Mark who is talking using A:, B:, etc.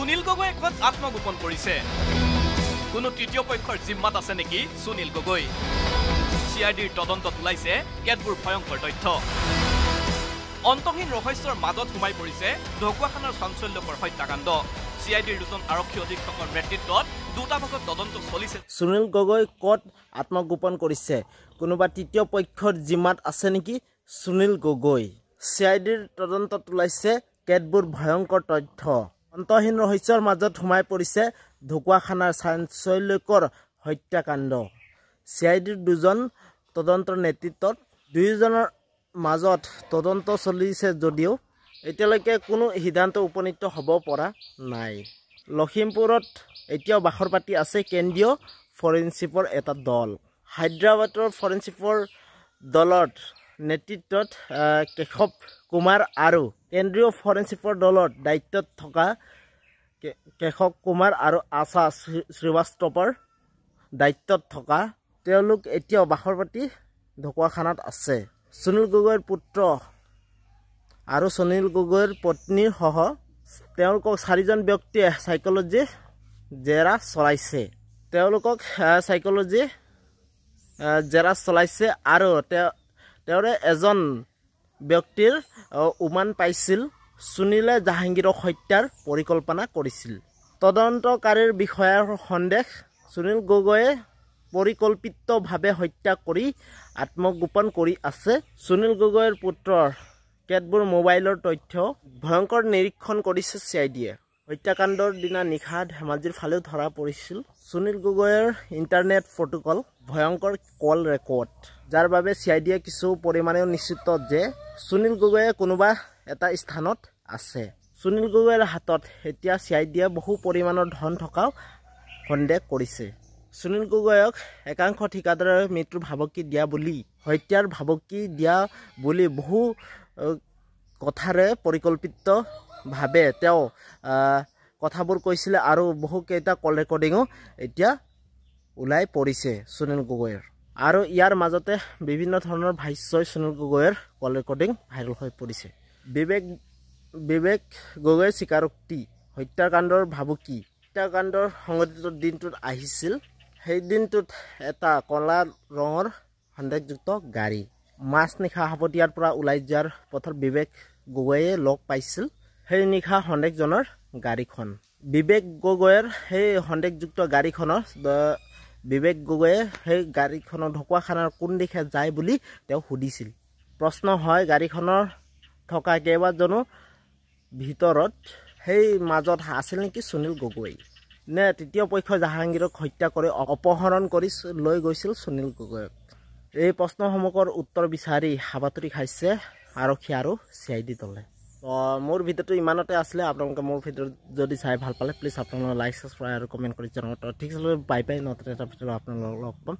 A: সুনীল গগৈ এখন আত্মগোপন কৰিছে কোনো তৃতীয় পক্ষৰ জিম্মাত আছে নেকি সুনীল গগৈ সিআইডিৰ তদন্তত ওলাইছে কেতবোৰ ভয়ংকৰ তথ্য অন্তহীন ৰহস্যৰ মাজত সোমাই পৰিছে ঢকুৱাখানাৰ চাঞ্চল্যকৰ হত্যাকাণ্ড সিআইডিৰ দুজন আৰক্ষী অধীক্ষকৰ নেতৃত্বত দুটা ভাগত তদন্ত চলিছে
B: সুনীল গগৈ কত আত্মগোপন কৰিছে কোনোবা তৃতীয় পক্ষৰ জিম্মাত আছে নেকি সুনীল গগৈ সিআইডিৰ তদন্তত ওলাইছে কেতবোৰ ভয়ংকৰ তথ্য অন্তহীন ৰহস্যৰ মাজত সোমাই পৰিছে ঢকুৱাখানাৰ চাঞ্চল্যকৰ হত্যাকাণ্ড সিআইডিৰ দুজন তদন্তৰ নেতৃত্বত দুইজনৰ মাজত তদন্ত চলিছে যদিও এতিয়ালৈকে কোনো সিদ্ধান্ত উপনীত হ'ব পৰা নাই লখিমপুৰত এতিয়াও বাখৰ পাতি আছে কেন্দ্ৰীয় ফৰেনচিকৰ এটা দল হায়দৰাবাদৰ ফৰেনচিকৰ দলৰ নেতৃত্বত কেশৱ কুমাৰ আৰু কেন্দ্ৰীয় ফৰেনচিকৰ দলৰ দায়িত্বত থকা কেশৱ কুমাৰ আৰু আশা শ্ৰীবাস্তৱৰ দায়িত্বত থকা তেওঁলোক এতিয়াও বাখৰ পাতি ঢকুৱাখানাত আছে সুনীল গগৈৰ পুত্ৰ আৰু সুনীল গগৈৰ পত্নীৰ সহ তেওঁলোকক চাৰিজন ব্যক্তিয়ে সাইকোলজি জেৰা চলাইছে তেওঁলোকক সাইকোলজি জেৰা চলাইছে আৰু তেওঁৰে এজন ব্যক্তিৰ উমান পাইছিল সুনীলে জাহাংগীৰক হত্যাৰ পৰিকল্পনা কৰিছিল তদন্তকাৰীৰ বিষয়াৰ সন্দেহ সুনীল গগৈয়ে পৰিকল্পিতভাৱে হত্যা কৰি আত্মগোপন কৰি আছে সুনীল গগৈৰ পুত্ৰৰ কেতবোৰ মোবাইলৰ তথ্য ভয়ংকৰ নিৰীক্ষণ কৰিছে সিআইডিয়ে হত্যাকাণ্ডৰ দিনা নিশা ধেমাজিৰ ফালেও ধৰা পৰিছিল সুনীল গগৈৰ ইণ্টাৰনেট প্ৰটোকল ভয়ংকৰ কল ৰেকৰ্ড যাৰ বাবে সিআইডিয়ে কিছু পৰিমাণেও নিশ্চিত যে সুনীল গগৈয়ে কোনোবা এটা স্থানত আছে সুনীল গগৈৰ হাতত এতিয়া সিআইডিয়ে বহু পৰিমাণৰ ধন থকাও সন্দেহ কৰিছে সুনীল গগৈক একাংশ ঠিকাদাৰে মৃত্যুৰ ভাবুকি দিয়া বুলি হত্যাৰ ভাবুকি দিয়া বুলি বহু কথাৰে পৰিকল্পিতভাৱে তেওঁ কথাবোৰ কৈছিলে আৰু বহুকেইটা কল ৰেকৰ্ডিঙো এতিয়া ওলাই পৰিছে সুনীল গগৈৰ আৰু ইয়াৰ মাজতে বিভিন্ন ধৰণৰ ভাষ্যই সুনীল গগৈৰ কল ৰেকৰ্ডিং ভাইৰেল হৈ পৰিছে বিবেক গগৈৰ স্বীকাৰোক্তি হত্যাকাণ্ডৰ ভাবুকি হত্যাকাণ্ডৰ সংঘটিত দিনটোত আহিছিল সেই দিনটোত এটা কলা ৰঙৰ সন্দেহযুক্ত গাড়ী মাছ নিশা হাপতিয়াৰ পৰা ওলাই যোৱাৰ পথত বিবেক গগৈয়ে লগ পাইছিল সেই নিশা সন্দেহজনৰ গাড়ীখন বিবেক গগৈৰ সেই সন্দেহযুক্ত গাড়ীখনৰ বিবেক গগৈয়ে সেই গাড়ীখনৰ ঢকুৱাখানাৰ কোন দিশে যায় বুলি তেওঁ সুধিছিল প্ৰশ্ন হয় গাড়ীখনৰ থকা কেইবাজনো ভিতৰত সেই মাজত আছিল নেকি সুনীল গগৈ নে তৃতীয় পক্ষ জাহাংগীৰক হত্যা কৰি অপহৰণ কৰি লৈ গৈছিল সুনীল গগৈক এই প্ৰশ্নসমূহৰ উত্তৰ বিচাৰি হাবাতৰি খাইছে আৰক্ষী আৰু সিআইডি দলে মোৰ ভিডিঅ'টো ইমানতে আছিলে আপোনালোকে মোৰ ভিডিঅ' যদি চাই ভাল পালে প্লিজ আপোনালোকে লাইক ছাবস্ক্ৰাইব আৰু কমেণ্ট কৰি জনাব ঠিক আছে বাই বাই নতুন এটা ভিডিঅ' আপোনালোকক লগ পাম